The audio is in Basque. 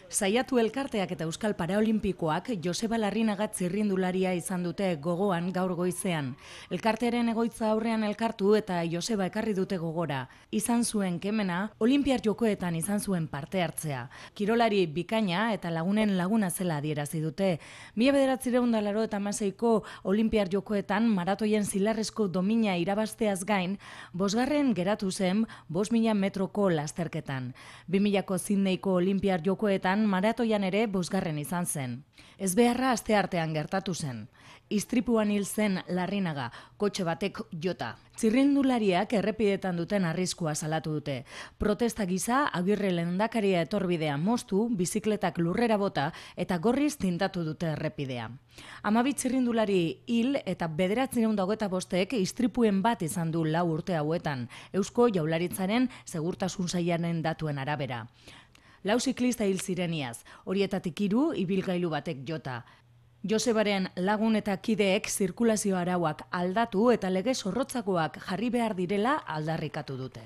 Saiatu elkarteak eta Euskal Paraolimpikoak Joseba Larrinaga txirrindularia izan dute gogoan gaur goizean. Elkartearen egoitza aurrean elkartu eta Joseba ekarri dute gogora. Izan zuen kemena, Olinpiar Jokoetan izan zuen parte hartzea. Kirolari bikaina eta lagunen laguna zela adierazi dute. 1986ko Olinpiar Jokoetan maratoien zilarrezko domina irabazteaz gain, 5. geratu zen 5.000 metroko lasterketan. 2000ko Sydneyko Olinpiar Jokoetan maratoian ere 5. izan zen. Ezbeharra asteartean gertatu zen. Istripuan hil zen Larrinaga, kotxe batek jota. Txirrindulariak errepidetan duten arriskua salatu dute. Protesta gisa Agirre lehendakaria etorbidea moztu, bizikletak lurrera bota eta gorriz tintatu dute errepidea. 12 txirrindulari hil eta 925 istripuen bat izan du 4 urte hauetan, Eusko Jaurlaritzaren segurtasun sailaren datuen arabera. 4 ziklista hil ziren iaz, horietatik 3 ibilgailu batek jota. Josebaren lagun eta kideek zirkulazio arauak aldatu eta lege zorrotzagoak jarri behar direla aldarrikatu dute.